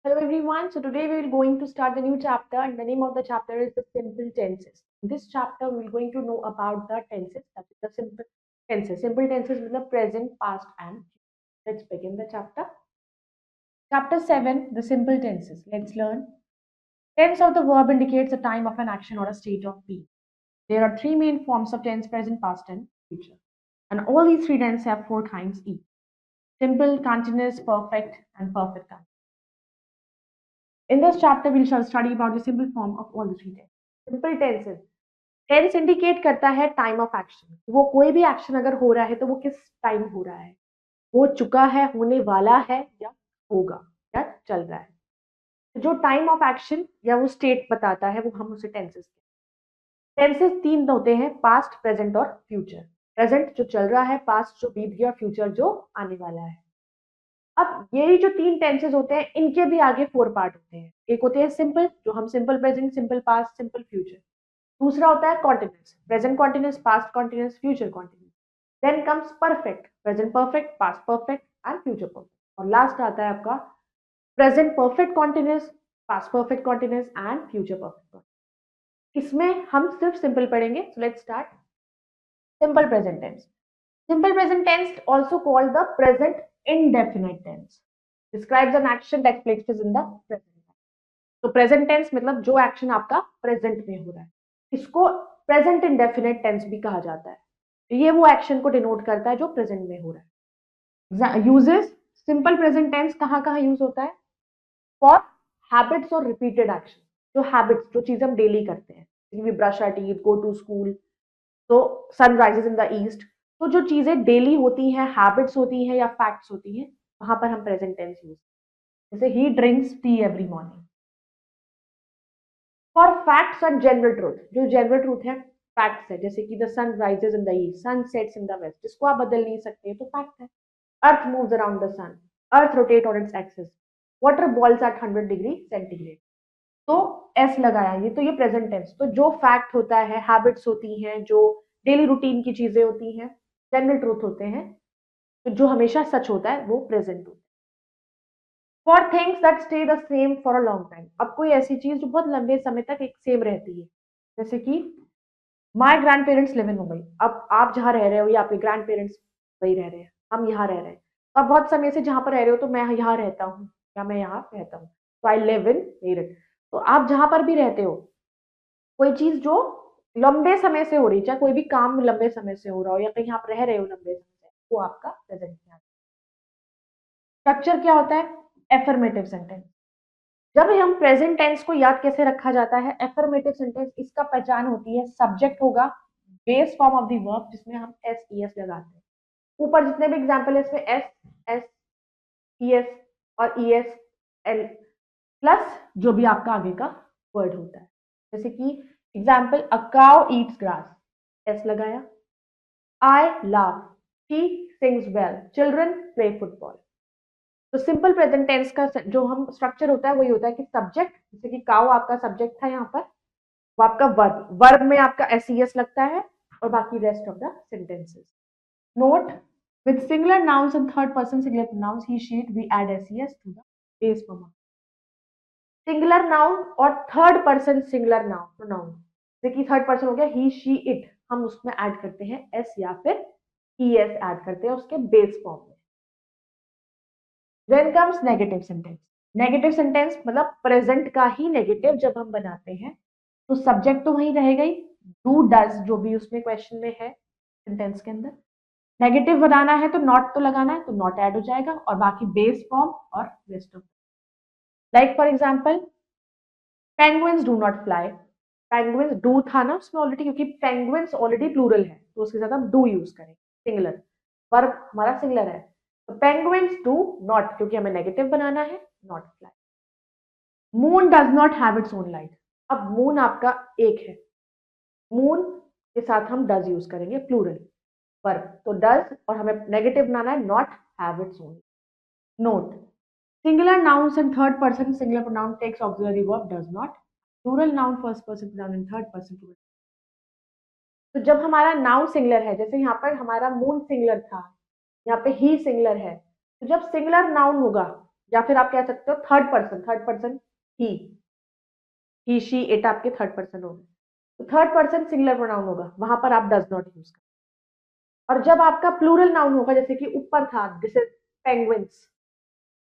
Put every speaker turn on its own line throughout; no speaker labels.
Hello everyone. So today we are going to start the new chapter and the name of the chapter is the simple tenses. In this chapter we are going to know about the tenses, that is the simple tenses. Simple tenses with the present, past and future. Let's begin the chapter. Chapter 7, the simple tenses. Let's learn. Tense of the verb indicates the time of an action or a state of being. There are three main forms of tense: present, past and future. And all these three tenses have four kinds each: simple, continuous, perfect and perfect tense. In this chapter, we shall study about the simple form of all the three tenses. Simple tenses. Tense indicate करता है time of action. वो कोई भी action अगर हो रहा है तो वो किस टाइम हो रहा है, हो चुका है, होने वाला है या होगा या चल रहा है। तो जो टाइम ऑफ एक्शन या वो स्टेट बताता है वो हम उसे टेंसेस कहते हैं। टेंसेस तीन होते हैं: पास्ट, प्रेजेंट और फ्यूचर। प्रेजेंट जो चल रहा है, पास्ट जो बीत गया, फ्यूचर जो आने वाला है। अब ये जो तीन टेंसेस होते हैं इनके भी आगे फोर पार्ट होते हैं। एक होते हैं सिंपल, जो हम simple present, simple past, simple future. दूसरा होता है continuous, present continuous, past continuous, future continuous. Then comes perfect, present perfect, past perfect and future perfect. और लास्ट आता है आपका present perfect continuous, past perfect continuous and future perfect. इसमें हम सिर्फ सिंपल पढ़ेंगे। So let's start. Simple present tense. Simple present tense, also called the present indefinite tense, describes an action that takes place in the present time. तो present tense मतलब जो action आपका present में हो रहा है, इसको प्रेजेंट इंडेफिनेट टेंस भी कहा जाता है। ये वो एक्शन को डिनोट करता है जो प्रेजेंट में हो रहा है। यूजेस: सिंपल प्रेजेंट टेंस कहाँ कहाँ यूज होता है? फॉर हैबिट्स और रिपीटेड एक्शन। जो हैबिट्स, जो चीजें हम डेली करते हैं, we brush our teeth, go to school, तो sun rises in the east. तो जो चीजें डेली होती हैं, हैबिट्स होती हैं या फैक्ट्स होती हैं, वहां पर हम प्रेजेंट टेंस यूज, जैसे ही drinks tea every morning. For facts and general truth, जो जनरल ट्रूथ है, फैक्ट्स है, जैसे कि the sun rises in the east, sun sets in the west, जिसको आप बदल नहीं सकते तो फैक्ट है। Earth moves around the sun, earth rotate on its axis, water boils at 100 degree centigrade. तो एस लगाया, ये तो ये प्रेजेंट टेंस। तो जो फैक्ट होता है, हैबिट्स होती हैं, जो डेली रूटीन की चीजें होती हैं, जनरल ट्रूथ होते हैं, तो जो हमेशा सच होता है वो प्रेजेंट होता है। For things that stay the same for a long time. अब कोई ऐसी चीज जो बहुत लंबे समय तक एक सेम रहती है, जैसे कि my grand parents live in Mumbai. अब आप जहाँ रह रहे हो या आपके ग्रैंड पेरेंट्स वही रह रहे हैं, हम यहाँ रह रहे हैं। तो आप बहुत समय से जहाँ पर रह रहे हो, तो मैं यहाँ रहता हूँ या मैं यहाँ रहता हूँ, तो आई लिव इन मेरठ। तो आप जहाँ पर भी रहते हो, कोई चीज जो लंबे समय से हो रही, चाहे कोई भी काम लंबे समय से हो रहा हो या कहीं आप रह रहे हो लंबे समय से, वो आपका प्रेजेंट में आता है। स्ट्रक्चर क्या होता है? Affirmative sentence. जब हम प्रेजेंट टेंस को याद कैसे रखा जाता है? एफर्मेटिव सेंटेंस, इसका पहचान होती है, सब्जेक्ट होगा, base form of the verb, जिसमें हम एस ई एस लगाते हैं। ऊपर जितने भी एग्जाम्पल है इसमें एस, एस ई एस और ई एस एल प्लस जो भी आपका आगे का वर्ड होता है। जैसे कि example, a cow Yeats grass, S लगाया। आई लाव, she sings well, children play football. तो सिंपल प्रेजेंट टेंस का जो हम स्ट्रक्चर होता है वही होता है कि सब्जेक्ट, जैसे कि काउ आपका सब्जेक्ट था यहाँ पर, वो आपका वर्ब, वर्ब में आपका एस ई एस लगता है और बाकी rest of the sentences. Note: with singular nouns and third person singular pronouns he she it, we add ses to the base form। Singular noun और third person singular noun pronoun, जैसे कि third person हो गया ही she it, हम उसमें add करते हैं S या फिर ई एस ऐड करते हैं उसके बेस फॉर्म में। Then comes negative sentence. Negative sentence मतलब प्रेजेंट का ही नेगेटिव जब हम बनाते हैं, तो सब्जेक्ट तो वही रहेगा ही, डू डज जो भी उसमें क्वेश्चन में है सेंटेंस के अंदर। नेगेटिव बनाना है तो नॉट तो लगाना है, तो नॉट ऐड हो जाएगा और बाकी बेस फॉर्म और rest of. Like for example, penguins do not fly. Penguins do था ना उसमें ऑलरेडी, क्योंकि पेंगुइन्स ऑलरेडी प्लूरल है तो उसके साथ हम डू यूज करेंगे, सिंगुलर, वर्ब हमारा सिंगुलर है। तो पेंगुइन्स डू नॉट, क्योंकि हमें नेगेटिव बनाना है, not fly. Moon does not have its own light. अब मून आपका एक है, मून के साथ हम डज यूज करेंगे, प्लूरल वर्ब, तो डज, और हमें नेगेटिव बनाना है, not have its own. Note: singular nouns and third person singular pronoun takes auxiliary verb does not, plural noun first person pronoun and third person plural। तो जब हमारा noun singular है, जैसे यहाँ पर हमारा मून सिंगुलर था, यहाँ पे ही सिंगुलर है, तो जब सिंगुलर नाउन होगा, या फिर आप कह सकते हो third person he she it आपके थर्ड पर्सन हो गए। तो थर्ड पर्सन सिंगुलर प्रोनाउन होगा, वहां पर आप डज नॉट यूज करें। और जब आपका प्लूरल नाउन होगा, जैसे कि ऊपर था दिस इज पेंगुइन्स,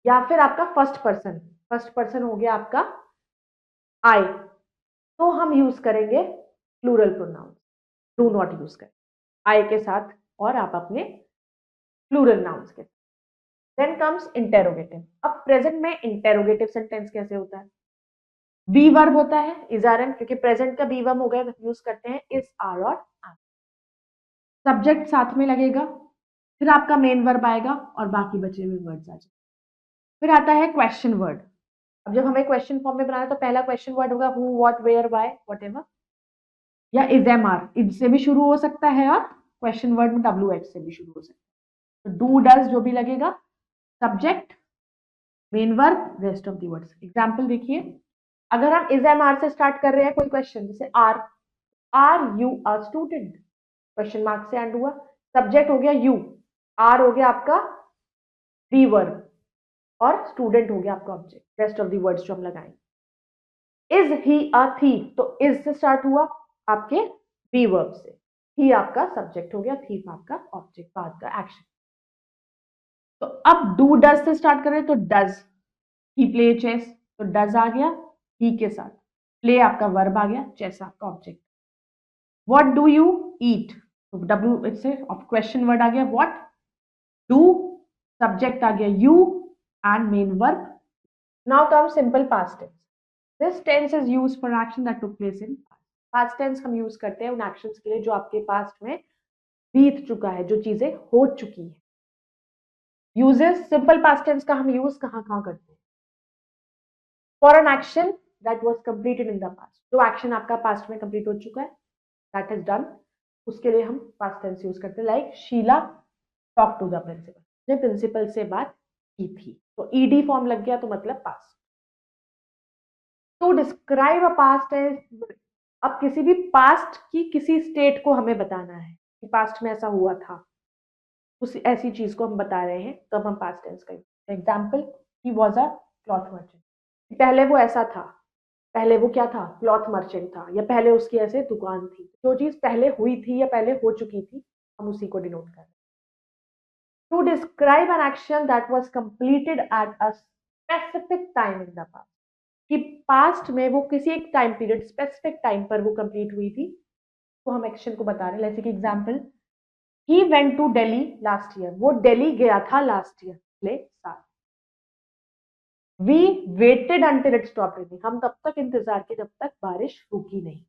या फिर आपका फर्स्ट पर्सन हो गया आपका आई, तो हम यूज करेंगे plural pronoun, do not use करें आई के साथ और आप अपने प्लूरल नाउन्स के। Then comes interrogative. अब प्रेजेंट में इंटेरोगेटिव सेंटेंस कैसे होता है? बी वर्ब होता है, इज आर एन, क्योंकि प्रेजेंट का बी वर्ब हो गया तो यूज करते हैं इज आर और आर। सब्जेक्ट साथ में लगेगा, फिर आपका मेन वर्ब आएगा और बाकी बचे हुए वर्ड्स आ जाएंगे। फिर आता है क्वेश्चन वर्ड। अब जब हमें क्वेश्चन फॉर्म में बनाना है तो पहला क्वेश्चन वर्ड होगा who, what, where, why, whatever, या इज एम आर, इज से भी शुरू हो सकता है और क्वेश्चन वर्ड में डब्ल्यू एच से भी शुरू हो सकता है। तो डू डज जो भी लगेगा, subject, main verb, rest of the words. Example देखिए, अगर हम इज एम आर से स्टार्ट कर रहे हैं कोई क्वेश्चन, जैसे are you a student, question mark से एंड हुआ, सब्जेक्ट हो गया यू, आर हो गया आपका डी वर्ब और स्टूडेंट हो गया आपका object, rest of the words जो हम लगाएंगे। इज ही अ थीफ, तो इज से स्टार्ट हुआ आपके बी वर्ब से, ही आपका सब्जेक्ट हो गया, थीफ आपका ऑब्जेक्ट, बाद का एक्शन। तो अब डू डज से स्टार्ट करें तो डज, ही प्ले चेस, तो डज आ गया ही के साथ, प्ले आपका वर्ब आ गया, चेस आपका object. What do you eat, तो डब्ल्यू इससे क्वेश्चन वर्ड आ गया व्हाट, डू सब्जेक्ट आ गया you and main verb. Now come simple past tense. This tense is used for action that took place in past tense. हम use करते हैं उन actions के लिए जो आपके पास्ट में बीत चुका है, जो चीजें हो चुकी है। यूजेस सिंपल पास्ट टेंस का हम यूज कहाँ कहाँ करते हैं? For an action that was completed in the past, जो एक्शन आपका पास्ट में कंप्लीट हो चुका है, दैट इज डन, उसके लिए हम पास्ट टेंस यूज करते हैं। Like Sheela talk to the principal, ने प्रिंसिपल से बात की थी, तो ईडी फॉर्म लग गया तो मतलब past. To describe a past tense, अब किसी भी पास्ट की किसी स्टेट को हमें बताना है कि पास्ट में ऐसा हुआ था, उस ऐसी चीज को हम बता रहे हैं, तब हम पास्ट टेंस का example, he was a cloth merchant, पहले वो ऐसा था, पहले वो क्या था, क्लॉथ मर्चेंट था, या पहले उसकी ऐसे दुकान थी। जो चीज पहले हुई थी या पहले हो चुकी थी, हम उसी को डिनोट कर रहे हैं। To describe an action that was completed at a specific time in the past, कि पास्ट में वो किसी एक टाइम पीरियड, स्पेसिफिक टाइम पर वो कंप्लीट हुई थी, तो हम एक्शन को बता रहे हैं। जैसे कि example, he went to Delhi last year, वो दिल्ली गया था लास्ट ईयर, पिछले साल। We waited until it stop raining, हम तब तक इंतजार किए जब तक बारिश रुकी नहीं।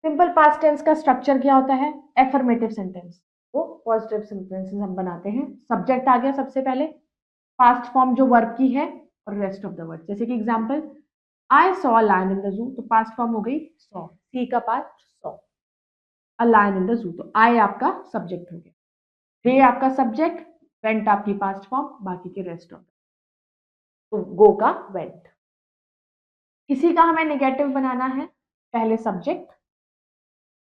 सिंपल पास्ट टेंस का स्ट्रक्चर क्या होता है? एफर्मेटिव सेंटेंस, वो पॉजिटिव सेंटेंसेस हम बनाते हैं। सब्जेक्ट आ गया सबसे पहले, पास्ट फॉर्म जो वर्ब की है, और रेस्ट ऑफ द वर्ड। जैसे कि example, I saw a lion in the zoo, तो पास्ट फॉर्म हो गई सॉ, सी का past saw, a lion in the zoo, तो आई आपका सब्जेक्ट हो गया, दे आपका सब्जेक्ट, वेंट आपकी पास्ट फॉर्म, बाकी के रेस्ट ऑफ, तो गो का वेंट। इसी का हमें नेगेटिव बनाना है, पहले सब्जेक्ट,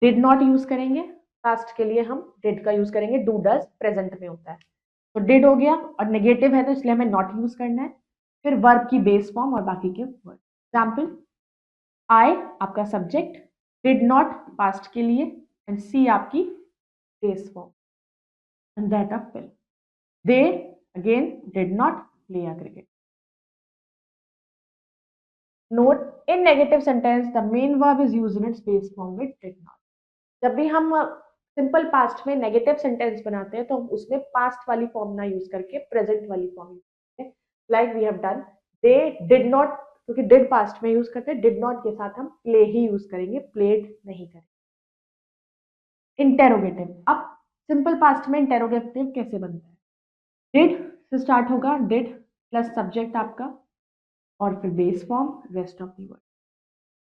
डिड नॉट यूज करेंगे, पास्ट के लिए हम डिड का यूज करेंगे, डू डज प्रेजेंट में होता है, तो डिड हो गया, और नेगेटिव है तो इसलिए हमें नॉट यूज करना है। फिर वर्ब की बेस फॉर्म और बाकी के वर्ड। एग्जाम्पल, आई आपका सब्जेक्ट, डिड नॉट पास्ट के लिए, एंड सी आपकी base form, and that a film, they again did not play a cricket. Note, in negative sentence the main verb is used in its base form with did not. जब भी हम simple past में negative sentence बनाते हैं तो हम उसमें past वाली फॉर्म ना यूज करके प्रेजेंट वाली फॉर्म यूज करते हैं। Like we have done, they did not, क्योंकि डिड पास्ट में यूज करते हैं, डिड नॉट के साथ हम प्ले ही यूज करेंगे, प्लेड नहीं करेंगे। इंटेरोगेटिव, अब सिंपल पास्ट में इंटेरोगेटिव कैसे बनता है? डिड से स्टार्ट होगा, डिड प्लस सब्जेक्ट आपका, और फिर base form, rest of the word.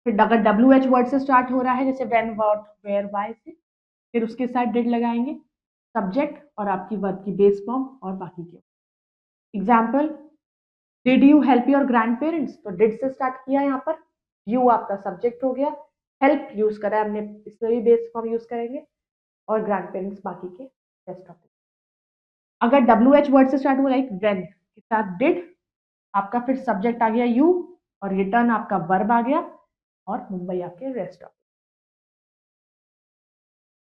फिर अगर डब्ल्यू एच वर्ड से स्टार्ट हो रहा है, जैसे व्हेन, व्हाट, वेयर, व्हाई से, फिर उसके साथ डिड लगाएंगे, सब्जेक्ट और आपकी वर्ब की बेस फॉर्म और बाकी के। Example, did you help your grand parents, तो डिड से स्टार्ट किया, यहाँ पर यू आपका सब्जेक्ट हो गया, हेल्प यूज करा हमने, इसमें भी बेस फॉर्म यूज करेंगे, और ग्रैंड पेरेंट्स बाकी के रेस्ट ऑफ। अगर WH वर्ड से स्टार्ट हुआ लाइक वेन के साथ डिड, आपका फिर सब्जेक्ट आ गया यू और रिटर्न आपका वर्ब आ गया और मुंबई आपके rest of.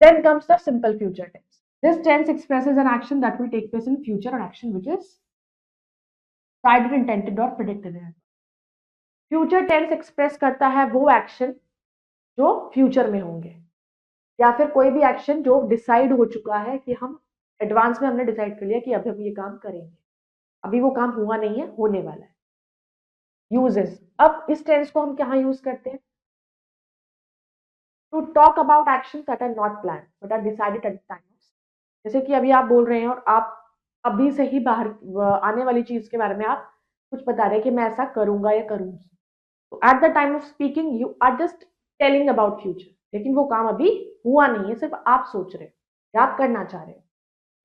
Then comes the simple future tense. This tense expresses an action that will take place in future, or action which is decided, intended or predicted in. Future tense express करता है वो action जो future में होंगे, या फिर कोई भी एक्शन जो डिसाइड हो चुका है कि हम एडवांस में हमने डिसाइड कर लिया कि अभी हम ये काम करेंगे, अभी वो काम हुआ नहीं है, होने वाला है. यूजेस. अब इस टेंस को हम कहाँ यूज करते हैं? To talk about actions that are not plan but are decided at time. जैसे कि अभी आप बोल रहे हैं और आप अभी से ही बाहर आने वाली चीज के बारे में आप कुछ बता रहे हैं कि मैं ऐसा करूंगा या करूंगी. तो at the time of speaking you are just telling about future, लेकिन वो काम अभी हुआ नहीं है, सिर्फ आप सोच रहे हो या आप करना चाह रहे हो.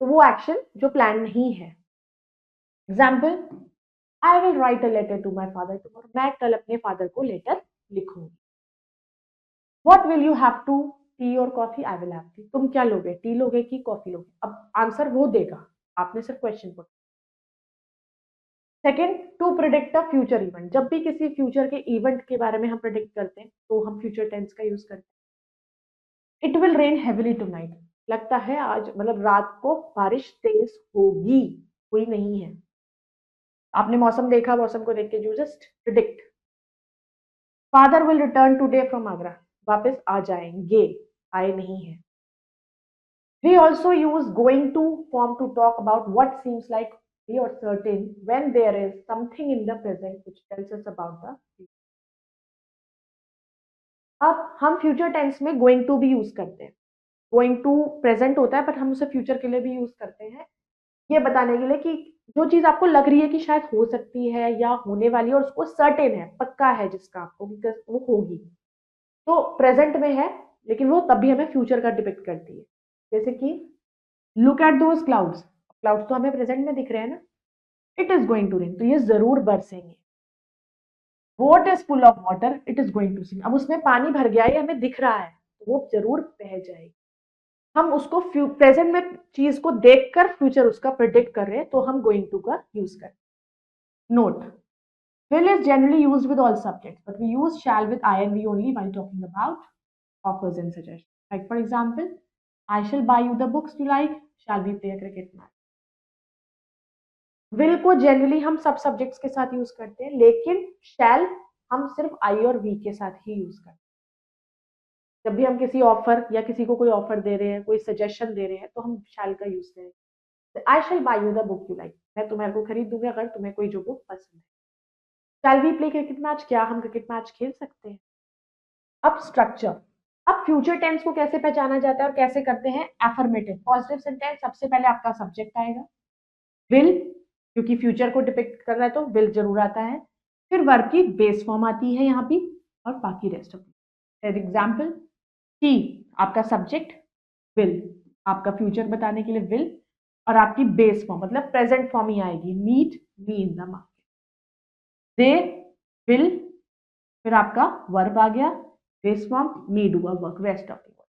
तो वो एक्शन जो प्लान नहीं है. Example, I will write a letter to my father tomorrow. मैं कल अपने फादर को लेटर लिखूंगी. What will you have to, tea और coffee? I will have tea. तुम क्या लोगे, टी लोगे कि कॉफी लोगे? अब आंसर वो देगा, आपने सिर्फ क्वेश्चन पूछा. Second, to predict a future event. जब भी किसी फ्यूचर के इवेंट के बारे में हम प्रिडिक्ट करते हैं तो हम फ्यूचर टेंस का यूज करते हैं. It will rain heavily tonight. लगता है आज मतलब रात को बारिश तेज होगी, हुई नहीं है. आपने मौसम देखा, मौसम को देख के you just predict. Father will return today from Agra. वापस आ जाएंगे, आए नहीं है. We also use going to form to talk about what seems like or certain when there is something in the present which tells us about the future. अब हम future tense में going to भी use करते हैं. Going to present होता है but हम उसे फ्यूचर के लिए भी यूज करते हैं, ये बताने के लिए कि जो चीज आपको लग रही है कि शायद हो सकती है या होने वाली है और उसको सर्टेन है, पक्का है जिसका आपको कि वो होगी, तो प्रेजेंट में है, लेकिन वो तब भी हमें फ्यूचर का डिपिक्ट करती है. जैसे कि look at those clouds. Clouds तो हमें प्रेजेंट में दिख रहे हैं ना. It is going to rain, तो ये जरूर बरसेंगे. What is full of water, it is going to sink. अब उसमें पानी भर गया है, हमें दिख रहा है, तो वो जरूर बह जाएगी. हम उसको प्रेजेंट में चीज को देखकर फ्यूचर उसका प्रिडिक्ट कर रहे हैं, तो हम गोइंग टू का यूज करें. Note, will is generally used with all subjects, but we use shall with INV only while talking about offers and suggestions. Like for example, I shall buy you the books you like. Shall we play a cricket match? Will को generally हम सब subjects के साथ use करते हैं, लेकिन shall हम सिर्फ I और V के साथ ही use करते हैं. जब भी हम किसी ऑफर या किसी को कोई ऑफर दे रहे हैं, कोई सजेशन दे रहे हैं, तो हम shall का यूज करें. I shall buy you the book you like. मैं तुम्हारे को खरीद दूंगा अगर तुम्हें कोई जो बुक पसंद है. Shall we play cricket match? क्या हम क्रिकेट मैच खेल सकते हैं? अब स्ट्रक्चर. अब फ्यूचर टेंस को कैसे पहचाना जाता है और कैसे करते हैं? Affirmative positive sentence. सबसे पहले आपका सब्जेक्ट आएगा विल, क्योंकि फ्यूचर को डिपिक्ट कर रहा है तो विल जरूर आता है. फिर वर्ब की बेस फॉर्म आती है यहाँ पे और बाकी रेस्ट ऑफ. एग्जाम्पल, ही आपका सब्जेक्ट, विल आपका फ्यूचर बताने के लिए विल, और आपकी बेस फॉर्म मतलब प्रेजेंट फॉर्म ही आएगी, meet me in the market. They will, फिर आपका वर्ब आ गया, base form me do a work, rest of the work.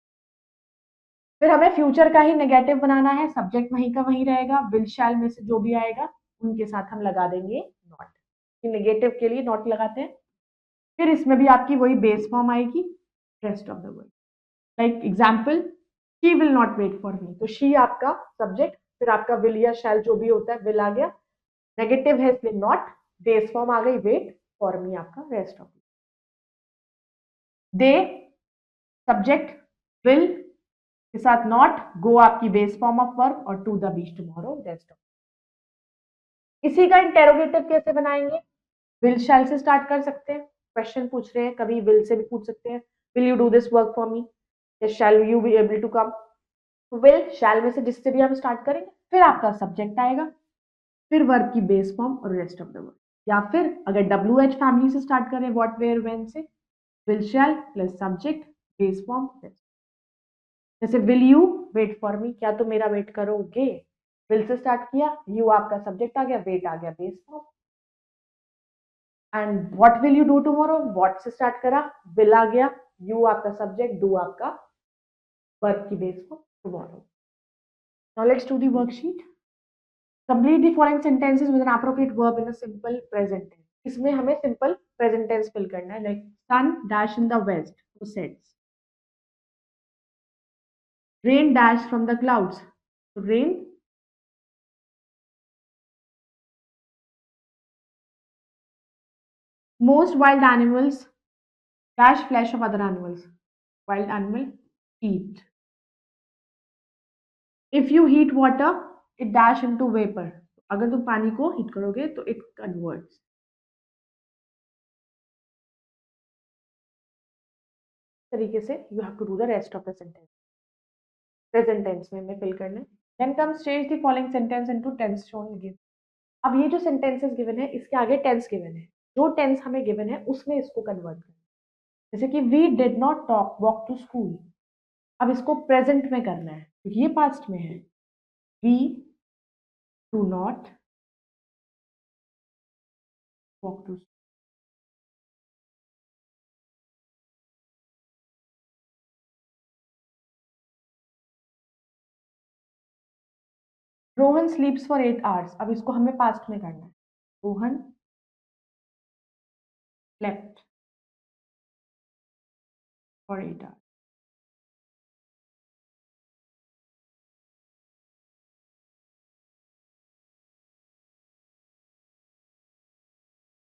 फिर हमें फ्यूचर का ही नेगेटिव बनाना है, सब्जेक्ट वहीं का वहीं रहेगा, विल शैल में से जो भी आएगा उनके साथ हम लगा देंगे नॉट. नेगेटिव के लिए नॉट लगाते हैं. फिर इसमें भी आपकी वही बेस फॉर्म आएगी, rest of the word. Like example, she will not wait for me. तो शी आपका सब्जेक्ट, फिर आपका विल या शैल जो भी होता है विल आ गया, नेगेटिव है इसलिए नॉट, बेस फॉर्म आ गई वेट, फॉर मी आपका rest of. They subject, will के साथ नॉट, गो आपकी बेस फॉर्म ऑफ वर्ब और to the beach tomorrow rest of. इसी का इंटेरोगेटिव कैसे बनाएंगे? विल शैल से स्टार्ट कर सकते हैं. क्वेश्चन पूछ रहे हैं, कभी विल से भी पूछ सकते हैं, will you do this work for me या shall you be able to come. Will shall में से जिससे भी हम स्टार्ट करेंगे, फिर आपका सब्जेक्ट आएगा, फिर वर्ब की बेस फॉर्म और रेस्ट ऑफ द वर्ड. या फिर अगर WH फैमिली से स्टार्ट करें, व्हाट वेयर व्हेन से, will shall plus subject base form. जैसे will you wait for me, क्या तुम मेरा वेट करोगे? विल से स्टार्ट किया, यू आपका सब्जेक्ट आ गया, वेट आ गया base form. And what will you do tomorrow, what से स्टार्ट करा, विल आ गया, यू आपका सब्जेक्ट, डू आपका वर्ब की base form tomorrow. Now let's do the worksheet. Complete the following sentences with an appropriate verb in a simple present tense. इसमें हमें simple present tense fill करना है, like sun dash in the west, who sets. Rain dash from the clouds. So rain. Most wild animals dash flesh of other animals. Wild animal eat. If you heat water, it dash into vapor. अगर तुम पानी को heat करोगे तो it converts. तरीके से you have to do the rest of the sentence. Present tense में हमें fill करना है. Then comes change the following sentence into tense shown given. अब ये जो sentences given है इसके आगे tense given है. जो tense हमें given है उसमें इसको convert करना है. जैसे कि we did not walk to school. अब इसको present में करना है क्योंकि ये past में है. We do not walk to school. Rohan sleeps for 8 hours. अब इसको हमें past में करना है. Rohan slept for 8 hours.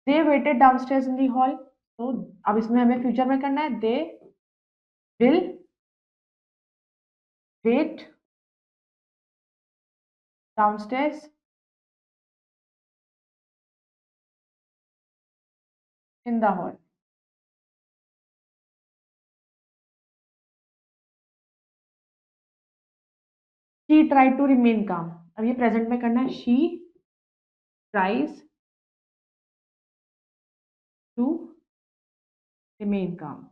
They waited downstairs in the hall. तो अब इसमें हमें फ्यूचर में करना है. They will wait downstairs in the hall. She tried to remain calm. अब ये प्रेजेंट में करना है. She tries to remain calm.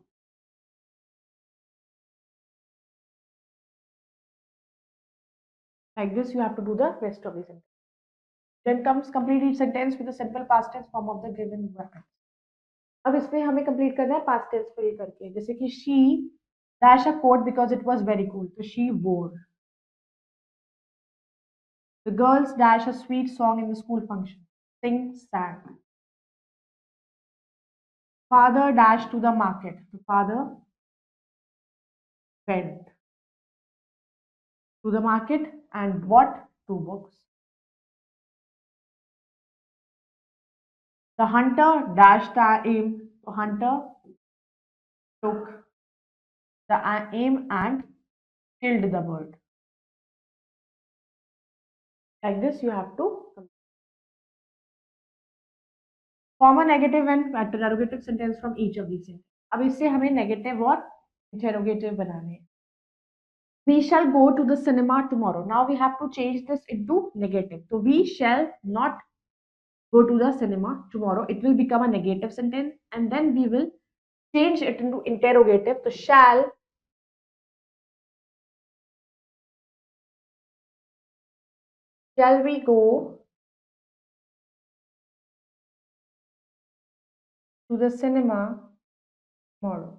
Like this, you have to do the rest of the sentence. Then comes complete each sentence with a simple past tense form of the given brackets. अब इसमें हमें complete करना है past tense fill करके. जैसे कि she dash a coat because it was very cool. तो she wore. The girls dash a sweet song in the school function. Sing, sang. Father dashed to the market. The father went to the market and bought 2 books. The hunter dashed the aim. The hunter took the aim and killed the bird. Like this, you have to form a negative and interrogative sentence from each of these sentences. अब इससे हमें negative और interrogative बनाने हैं. We shall go to the cinema tomorrow. Now we have to change this into negative. So we shall not go to the cinema tomorrow. It will become a negative sentence, and then we will change it into interrogative. So shall we go to the cinema tomorrow?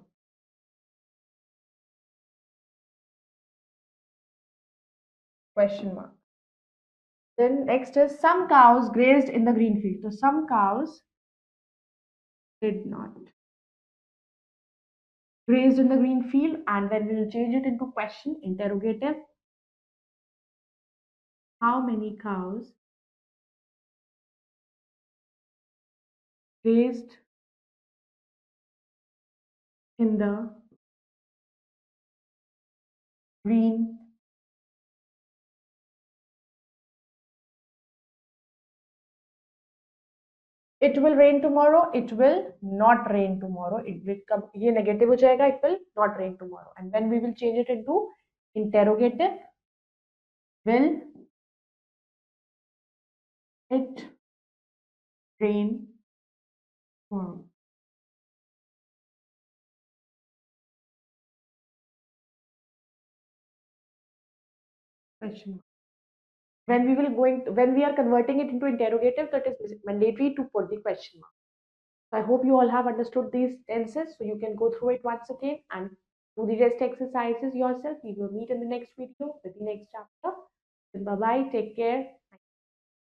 Question mark. Then next is some cows grazed in the green field. So some cows did not grazed in the green field, and then we will change it into question interrogative. How many cows grazed in the green it will rain tomorrow, it will not rain tomorrow, it will come ये negative हो जाएगा, it will not rain tomorrow, and when we will change it into interrogative, will it rain tomorrow? Question mark. When we are converting it into interrogative, that is mandatory to put the question mark. So I hope you all have understood these tenses, so you can go through it once again and do the rest exercises yourself. We will meet in the next video with the next chapter. Bye bye. Take care.